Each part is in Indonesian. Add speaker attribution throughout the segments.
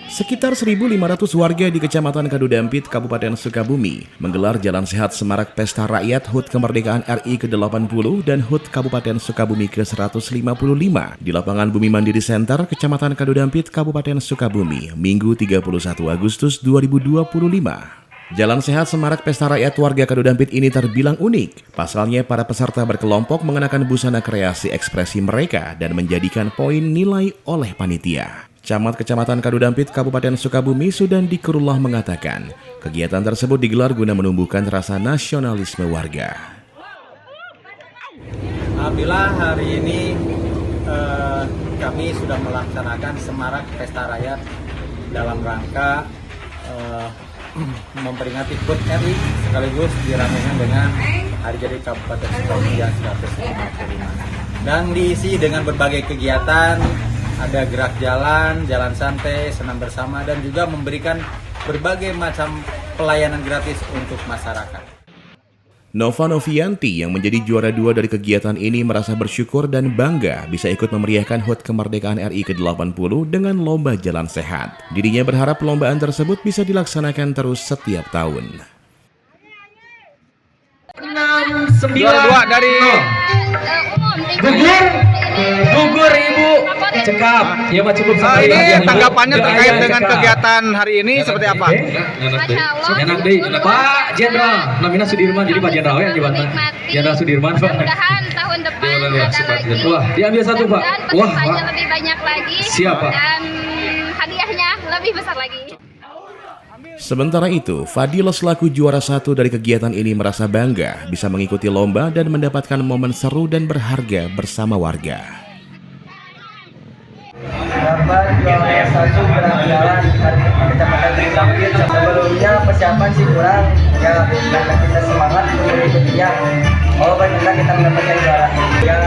Speaker 1: Sekitar 1.500 warga di Kecamatan Kadudampit, Kabupaten Sukabumi menggelar Jalan Sehat Semarak Pesta Rakyat HUT Kemerdekaan RI ke-80 dan HUT Kabupaten Sukabumi ke-155 di lapangan Bumi Mandiri Center, Kecamatan Kadudampit, Kabupaten Sukabumi, Minggu 31 Agustus 2025. Jalan Sehat Semarak Pesta Rakyat warga Kadudampit ini terbilang unik. Pasalnya, para peserta berkelompok mengenakan busana kreasi ekspresi mereka dan menjadikan poin nilai oleh panitia. Camat Kecamatan Kadudampit, Kabupaten Sukabumi, Sudandi Kurullah mengatakan, kegiatan tersebut digelar guna menumbuhkan rasa nasionalisme warga.
Speaker 2: Alhamdulillah hari ini kami sudah melaksanakan Semarak Pesta Rakyat dalam rangka memperingati HUT RI sekaligus diramekan dengan Hari Jadi Kabupaten Sukabumi yang 155 dan diisi dengan berbagai kegiatan. Ada gerak jalan, jalan santai, senam bersama, dan juga memberikan berbagai macam pelayanan gratis untuk masyarakat.
Speaker 1: Nova Novianti yang menjadi juara 2 dari kegiatan ini merasa bersyukur dan bangga bisa ikut memeriahkan HUT Kemerdekaan RI ke-80 dengan lomba jalan sehat. Dirinya berharap perlombaan tersebut bisa dilaksanakan terus setiap tahun.
Speaker 3: 6, 9, juara 2 dari Gugur Ibu Cekap. Ya, Pak, cukup sekali.
Speaker 4: Ini tanggapannya terkait dengan kegiatan hari ini seperti apa?
Speaker 3: Enak deh. Pak Jenderal, namanya Sudirman, jadi Pak Jenderal ya jabatan. Jenderal Sudirman, Pak.
Speaker 5: Mudah-mudahan tahun depan ada lagi.
Speaker 3: Wah, diambil satu, Pak. Wah,
Speaker 5: pesertanya lebih banyak lagi.
Speaker 3: Siap, Pak.
Speaker 5: Dan hadiahnya lebih besar lagi.
Speaker 1: Sementara itu, Fadil selaku juara 1 dari kegiatan ini merasa bangga bisa mengikuti lomba dan mendapatkan momen seru dan berharga bersama warga.
Speaker 6: Dapat juara 1 jalan-jalan di Kecamatan Kadudampit. Sebelumnya persiapan sih kurang, ya karena kita semangat untuk mengikutinya. Oh, bagaimana kita mendapatkan juara? Ya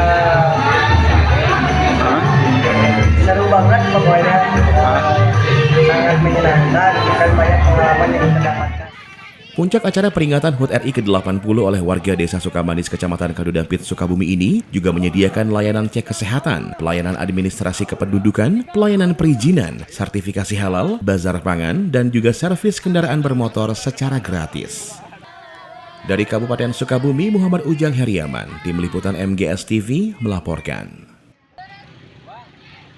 Speaker 6: seru banget pokoknya. Sangat menyenangkan dan banyak pengalaman yang kita dapatkan.
Speaker 1: Puncak acara peringatan HUT RI ke-80 oleh warga Desa Sukamanis, Kecamatan Kadudampit, Sukabumi ini juga menyediakan layanan cek kesehatan, pelayanan administrasi kependudukan, pelayanan perizinan, sertifikasi halal, bazar pangan, dan juga servis kendaraan bermotor secara gratis. Dari Kabupaten Sukabumi, Muhammad Ujang Heriaman, Tim Liputan MGS TV melaporkan.